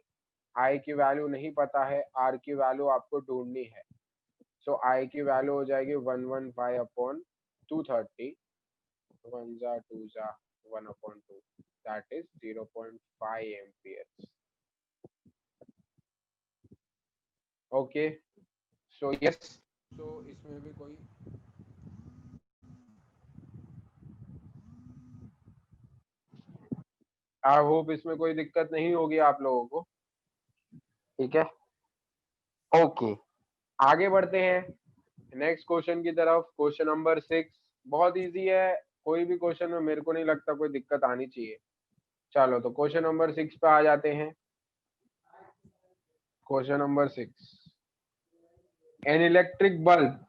I की value नहीं पता है, R की वैल्यू आपको ढूंढनी है। सो I की वैल्यू हो जाएगी 115 अपॉन 230, 1 जा 2 जा 1 upon 2, that is 0.5 amperes. Okay, so yes, so इसमें भी कोई आई होप इसमें कोई दिक्कत नहीं होगी आप लोगों को। ठीक है, ओके, आगे बढ़ते हैं नेक्स्ट क्वेश्चन की तरफ। क्वेश्चन नंबर 6 बहुत इजी है, कोई भी क्वेश्चन में मेरे को नहीं लगता कोई दिक्कत आनी चाहिए। चलो तो क्वेश्चन नंबर 6 पे आ जाते हैं। Question number 6, an electric bulb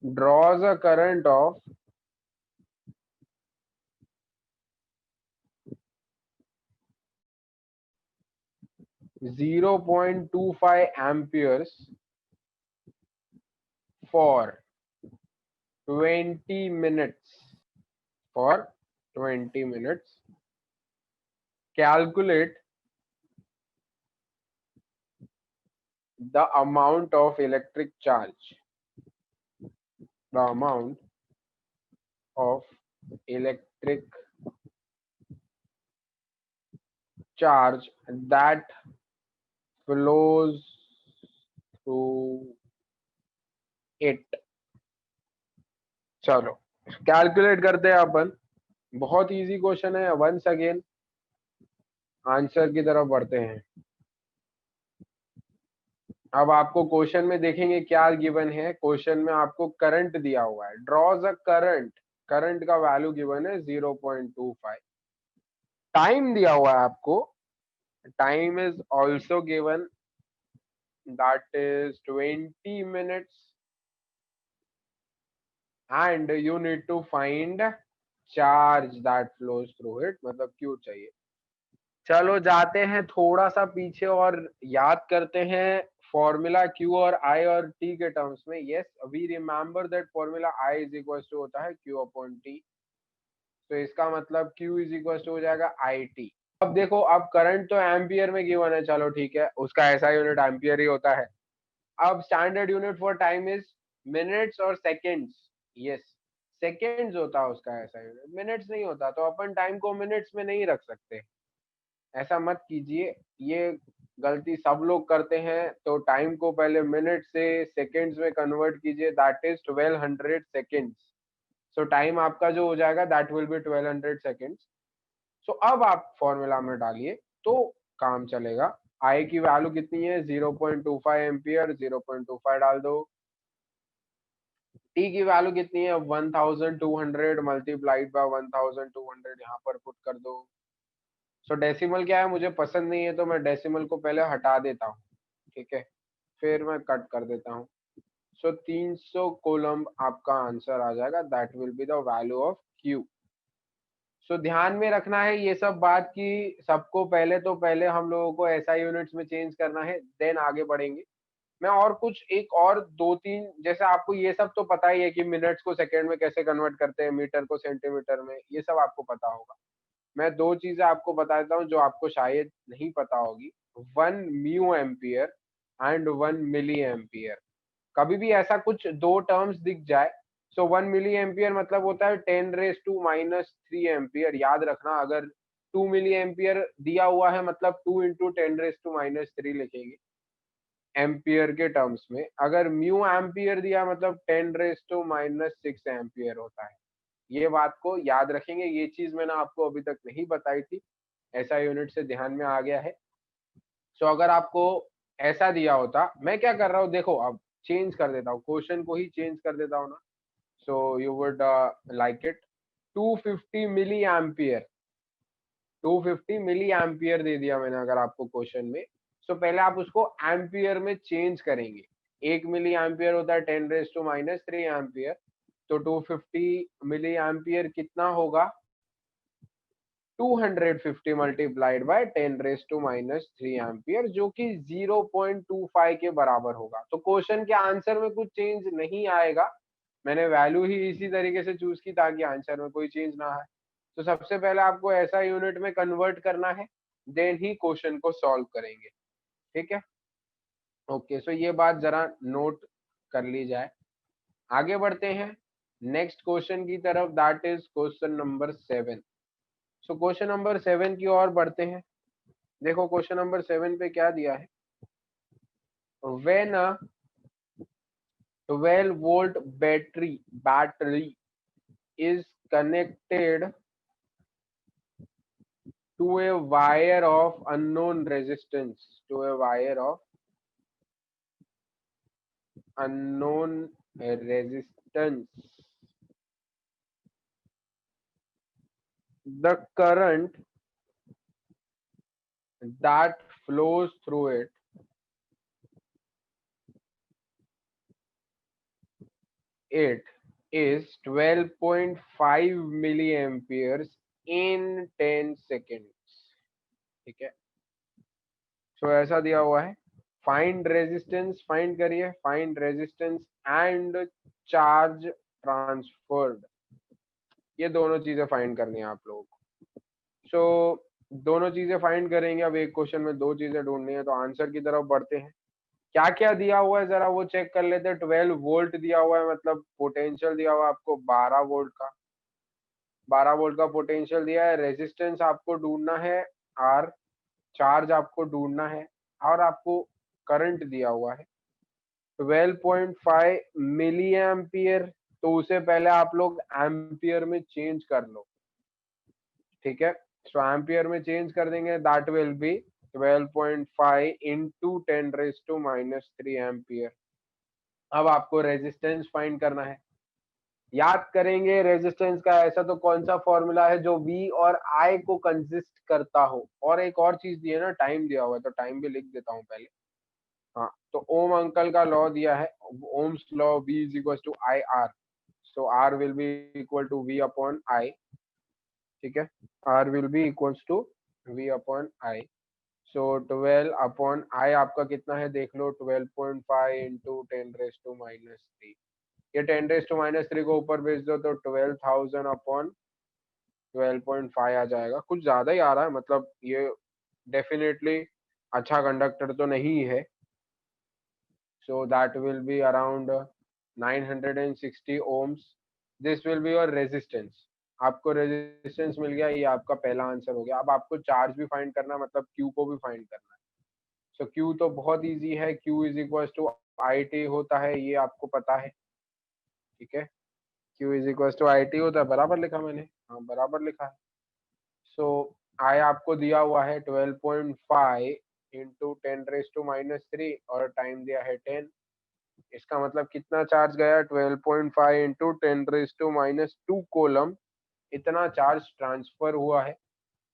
draws a current of 0.25 amperes for 20 minutes. For 20 minutes. Calculate the amount of electric charge. The amount of electric charge that flows through it. चलो calculate करते हैं अपन। बहुत easy question है। Once again answer की तरफ बढ़ते हैं। अब आपको क्वेश्चन में देखेंगे क्या गिवन है। क्वेश्चन में आपको करंट दिया हुआ है, ड्रॉज अ करंट, करंट का वैल्यू गिवन है 0.25। टाइम दिया हुआ है आपको, time is also given, that is 20 minutes, and you need to find charge that flows through it, मतलब क्यू चाहिए। चलो जाते हैं थोड़ा सा पीछे और याद करते हैं फॉर्मूला Q और I और T के टर्म्स में। Yes, we remember that formula I is equal to होता है Q अपॉन T, तो इसका मतलब Q इज इक्वल टू हो जाएगा IT। अब देखो, अब करंट तो एम्पियर में गिवन है, चलो ठीक है, उसका ऐसा यूनिट एम्पियर ही होता है। अब standard unit for time is minutes और सेकेंड्स। यस, सेकेंड्स होता है उसका ऐसा यूनिट, मिनट्स नहीं होता, तो अपन टाइम को मिनट्स में नहीं रख सकते। ऐसा मत कीजिए, ये गलती सब लोग करते हैं। तो टाइम को पहले मिनट से सेकेंड्स में कन्वर्ट कीजिए, that is 1200 seconds. So time आपका जो हो जाएगा दैट विल बी 1200 सेकेंड्स। सो अब आप फॉर्मूला में डालिए तो काम चलेगा। आई की वैल्यू कितनी है 0.25 एम्पियर, 0.25 डाल दो। टी की वैल्यू कितनी है 1200 मल्टीप्लाइड बाय 1200 यहाँ पर पुट कर दो। सो डेसिमल क्या है मुझे पसंद नहीं है, तो मैं डेसिमल को पहले हटा देता हूँ, ठीक है, फिर मैं कट कर देता हूँ। सो 300 कोलम्ब आपका आंसर आ जाएगा, that will be the value of Q। सो ध्यान में रखना है ये सब बात की सबको, पहले तो पहले हम लोगों को SI यूनिट्स में चेंज करना है, देन आगे बढ़ेंगे। मैं और कुछ एक और दो तीन, जैसे आपको ये सब तो पता ही है कि मिनट्स को सेकेंड में कैसे कन्वर्ट करते हैं, मीटर को सेंटीमीटर में, ये सब आपको पता होगा। मैं दो चीजें आपको बता देता हूँ जो आपको शायद नहीं पता होगी, 1 mu ampere and 1 milli ampere. कभी भी ऐसा कुछ दो टर्म्स दिख जाए, सो 1 मिली एम्पियर मतलब होता है 10⁻³ एम्पियर। याद रखना, अगर 2 मिली एम्पियर दिया हुआ है मतलब 2 इंटू 10⁻³ लिखेंगे एम्पियर के टर्म्स में। अगर म्यू एम्पियर दिया मतलब 10⁻6 एम्पियर होता है। ये बात को याद रखेंगे, ये चीज मैंने आपको अभी तक नहीं बताई थी, ऐसा यूनिट से ध्यान में आ गया है। सो अगर आपको ऐसा दिया होता, मैं क्या कर रहा हूँ देखो, अब चेंज कर देता हूँ, क्वेश्चन को ही चेंज कर देता हूँ ना। So you would like it, 250 milli ampere 250 milli ampere दे दिया मैंने अगर आपको क्वेश्चन में, तो पहले आप उसको एम्पियर में चेंज करेंगे। 1 मिली एम्पियर होता है 10⁻³ एम्पियर, तो 250 मिली एम्पियर कितना होगा, 250 मल्टीप्लाइड बाय 10⁻³ एम्पियर, जो कि 0.25 के बराबर होगा। तो क्वेश्चन के आंसर में कुछ चेंज नहीं आएगा, मैंने वैल्यू ही इसी तरीके से चूज की ताकि आंसर में कोई चेंज ना आए। तो सबसे पहले आपको ऐसा यूनिट में कन्वर्ट करना है, देन ही क्वेश्चन को सॉल्व करेंगे। ठीक है, ओके, सो ये बात जरा नोट कर ली जाए। आगे बढ़ते हैं नेक्स्ट क्वेश्चन की तरफ, that is question number 7। So question number 7 की ओर बढ़ते हैं। देखो क्वेश्चन नंबर 7 पे क्या दिया है, when a 12 volt battery is connected to a wire of unknown resistance, to a wire of unknown resistance, the current that flows through it is 12.5 milliamperes in 10 seconds। ठीक है, सो ऐसा दिया हुआ है, फाइंड रेजिस्टेंस, फाइंड करिए, find resistance and charge transferred, ये दोनों चीजें फाइंड करनी है आप लोगों को। सो दोनों चीजें फाइंड करेंगे। अब एक क्वेश्चन में दो चीजें ढूंढनी है, तो आंसर की तरफ बढ़ते हैं। क्या क्या दिया हुआ है जरा वो चेक कर लेते हैं। 12 वोल्ट दिया हुआ है, मतलब पोटेंशियल दिया हुआ है आपको 12 वोल्ट का, 12 वोल्ट का पोटेंशियल दिया है। रेजिस्टेंस आपको ढूंढना है आर, चार्ज आपको ढूंढना है, और आपको करंट दिया हुआ है 12.5 मिली एम्पियर। तो उसे पहले आप लोग एम्पियर में चेंज कर लो। ठीक है, सो एम्पियर में चेंज कर देंगे, that will B 12.5 into 10⁻³ ampere. अब आपको रेजिस्टेंस फाइंड करना है। याद करेंगे रेजिस्टेंस का ऐसा तो कौन सा फॉर्मूला है जो V और I को कंसिस्ट करता हो। और एक और चीज दी है ना, टाइम दिया हुआ है, तो टाइम भी लिख देता हूँ पहले। हाँ, तो ओम अंकल का लॉ दिया है, ohm's law, V is equal to I R, so R will be equal to V upon I। ठीक है, R will be equal to V upon I। So 12 upon I आपका कितना है देख लो, 12.5 इंटू 10⁻³ ये 10⁻³ को ऊपर भेज दो तो 12,000 अपॉन 12.5 आ जाएगा। कुछ ज्यादा ही आ रहा है, मतलब ये डेफिनेटली अच्छा कंडक्टर तो नहीं है। so that will be around 960 ohms। this will be your resistance। आपको रेजिस्टेंस मिल गया, ये आपका पहला आंसर हो गया। अब आपको चार्ज भी फाइंड करना है, मतलब Q को भी फाइंड करना है। सो Q तो बहुत इजी है, Q is equal to IT होता है, ये आपको पता है। ठीक है, Q is equal to IT होता है, बराबर लिखा मैंने, हाँ बराबर लिखा है। सो I आपको दिया हुआ है 12.5 इंटू 10⁻³ और टाइम दिया है 10। इसका मतलब कितना चार्ज गया, 12.5 इंटू 10⁻² कोलम, इतना चार्ज ट्रांसफर हुआ है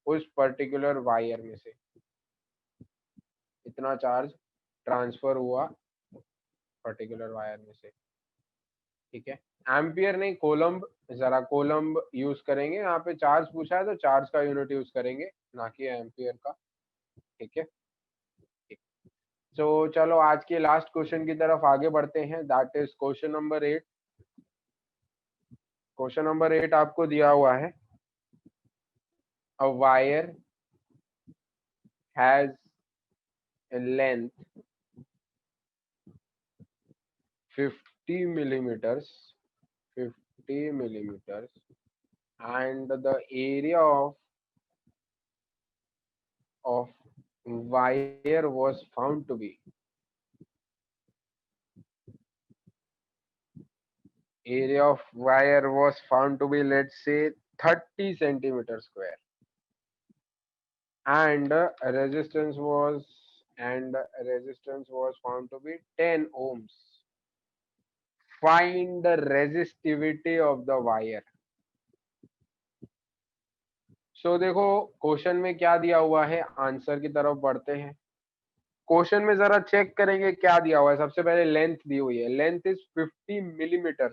उस पर्टिकुलर वायर में से, इतना चार्ज ट्रांसफर हुआ पर्टिकुलर वायर में से। ठीक है, एम्पियर नहीं, कोलम्ब, जरा कोलम्ब यूज करेंगे। यहाँ पे चार्ज पूछा है तो चार्ज का यूनिट यूज करेंगे, ना कि एम्पियर का। ठीक है, तो चलो आज के लास्ट क्वेश्चन की तरफ आगे बढ़ते हैं, that is question number 8। Question number 8 आपको दिया हुआ है, a wire has a length 50 millimeters, 50 millimeters, and the area of wire was found to be, area of wire was found to be, let's say 30 centimeter square, and resistance was found to be 10 ohms। Find the resistivity of the wire। सो देखो question में क्या दिया हुआ है, answer की तरफ बढ़ते हैं। क्वेश्चन में जरा चेक करेंगे क्या दिया हुआ है। सबसे पहले लेंथ दी हुई है, लेंथ इज 50 मिलीमीटर।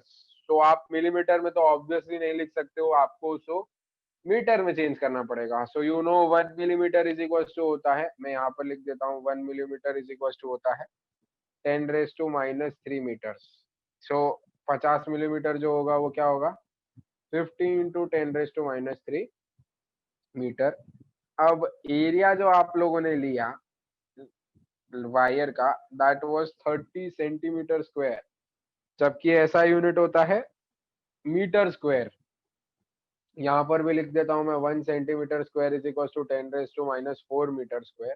तो आप मिलीमीटर में तो ऑब्वियसली नहीं लिख सकते हो, आपको उसको मीटर में चेंज करना पड़ेगा। So you know 1 millimetre is equal to होता है, मैं यहाँ पर लिख देता हूँ, 1 मिलीमीटर इज इक्वल टू होता है 10⁻³ मीटर्स। सो 50 मिलीमीटर जो होगा वो क्या होगा, 50 इंटू 10⁻³ मीटर। अब एरिया जो आप लोगों ने लिया वायर का, दैट वाज 30 सेंटीमीटर स्क्वायर, जबकि ऐसा यूनिट होता है मीटर स्क्वायर। यहाँ पर भी लिख देता हूँ मैं, 1 centimetre square is equal to 10⁻⁴ metre square.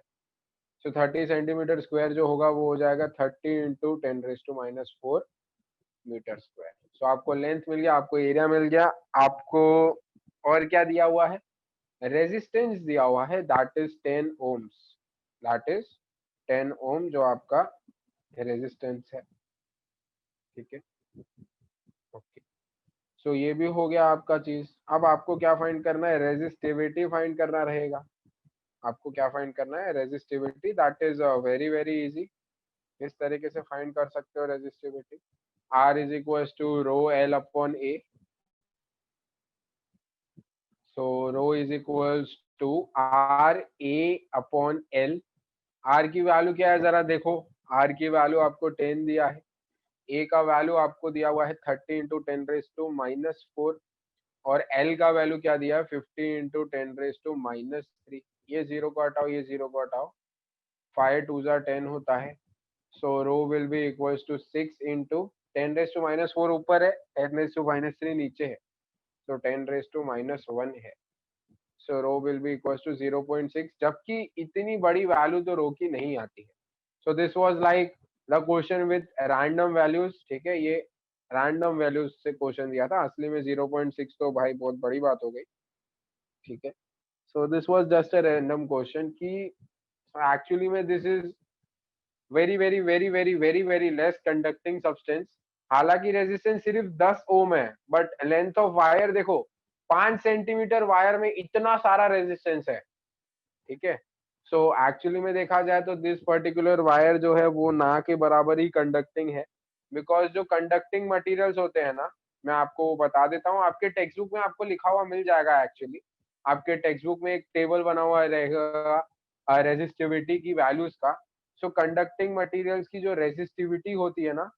So 30 centimetre square जो होगा वो हो जाएगा 30 इंटू 10⁻⁴ मीटर स्क्वायर। सो आपको लेंथ मिल गया, आपको एरिया मिल गया, आपको और क्या दिया हुआ है, रेजिस्टेंस दिया हुआ है, that is 10 ohms, that is 10 ohm जो आपका रेजिस्टेंस है। ठीक है, ओके। सो ये भी हो गया आपका चीज। अब आपको क्या फाइंड करना है, रेजिस्टिविटी फाइंड करना रहेगा। आपको क्या फाइंड करना है, resistivity, that is very very easy. किस तरीके से फाइंड कर सकते हो resistivity, R is equal to rho L upon A. So rho is equal to R A upon L। R की वैल्यू क्या है जरा देखो, R की वैल्यू आपको 10 दिया है, A का वैल्यू आपको दिया हुआ है 30 इंटू 10⁻⁻⁴, और L का वैल्यू क्या दिया है, 50 इंटू 10⁻⁻3। ये जीरो को हटाओ, ये जीरो को हटाओ, 5 2 10 होता है। So rho will be equal to 6 into 10⁻⁻⁴ ऊपर है, 10⁻³ नीचे है, तो 10⁻⁻1 है। So rho will be equal to 0.6, जबकि इतनी बड़ी वैल्यू तो रो की नहीं आती है। So this was like the question with random values. ठीक है, ये रैंडम वैल्यूज से क्वेश्चन दिया था, असली में 0.6 तो भाई बहुत बड़ी बात हो गई। ठीक है, so this was just a random question कि एक्चुअली में this is very very very very very very less conducting substance. हालांकि रेजिस्टेंस सिर्फ 10 ओम है, बट लेंथ ऑफ वायर देखो, 5 सेंटीमीटर वायर में इतना सारा रेजिस्टेंस है। ठीक है, सो एक्चुअली में देखा जाए तो दिस पर्टिकुलर वायर जो है वो ना के बराबर ही कंडक्टिंग है, बिकॉज जो कंडक्टिंग मटेरियल्स होते हैं ना, मैं आपको बता देता हूँ, आपके टेक्स्ट बुक में आपको लिखा हुआ मिल जाएगा। एक्चुअली आपके टेक्स्ट बुक में एक टेबल बना हुआ रहेगा रेजिस्टिविटी की वैल्यूज का। सो कंडक्टिंग मटेरियल्स की जो रेजिस्टिविटी होती है ना,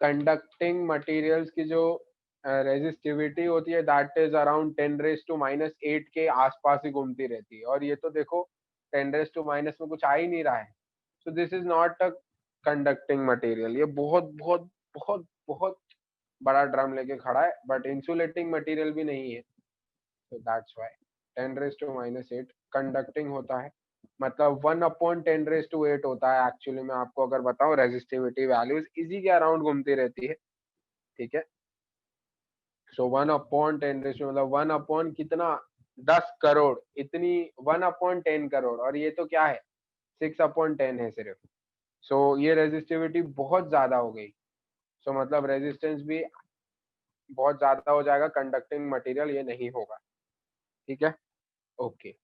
कंडक्टिंग मटेरियल्स की जो रेजिस्टिविटी होती है, दैट इज अराउंड 10⁻⁻8 के आसपास ही घूमती रहती है। और ये तो देखो 10⁻⁻ में कुछ आ ही नहीं रहा है। So this is not a conducting material. ये बहुत बहुत बहुत बहुत बड़ा ड्रम लेके खड़ा है, बट इंसुलेटिंग मटेरियल भी नहीं है। so that's why 10⁻⁸ कंडक्टिंग होता है, मतलब 1/10⁸ होता है। एक्चुअली में आपको अगर बताऊं, रेजिस्टिविटी वैल्यूज इसी के अराउंड घूमती रहती है। ठीक है, सो 1/10 मतलब 1 कितना, 10 करोड़, इतनी 1/10 करोड़, और ये तो क्या है, 6/10 है सिर्फ। सो ये रेजिस्टिविटी बहुत ज्यादा हो गई। सो मतलब रेजिस्टेंस भी बहुत ज्यादा हो जाएगा, कंडक्टिंग मटेरियल ये नहीं होगा। ठीक है, okay.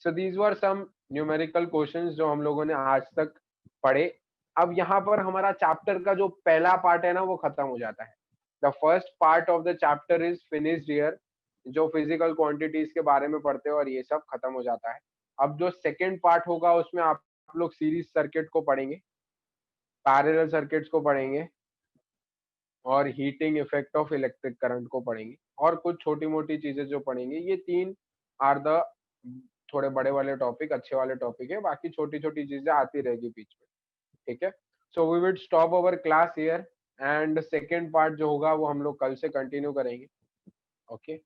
So these were some numerical questions जो हम लोगों ने आज तक पढ़े। अब यहाँ पर हमारा चैप्टर का जो पहला पार्ट है ना, वो खत्म हो जाता है। The first part of the chapter is finished here. जो फिजिकल क्वांटिटीज के बारे में पढ़ते हो और ये सब खत्म हो जाता है। अब जो सेकेंड पार्ट होगा उसमें आप लोग सीरीज सर्किट को पढ़ेंगे, पैरेलल सर्किट्स को पढ़ेंगे, और heating effect of electric current को पढ़ेंगे, और कुछ छोटी मोटी चीजें जो पढ़ेंगे। ये तीन आर द थोड़े बड़े वाले टॉपिक, अच्छे वाले टॉपिक है, बाकी छोटी छोटी चीजें आती रहेगी बीच में। ठीक है, so we will stop our class here, and second part जो होगा वो हम लोग कल से कंटिन्यू करेंगे। ओके।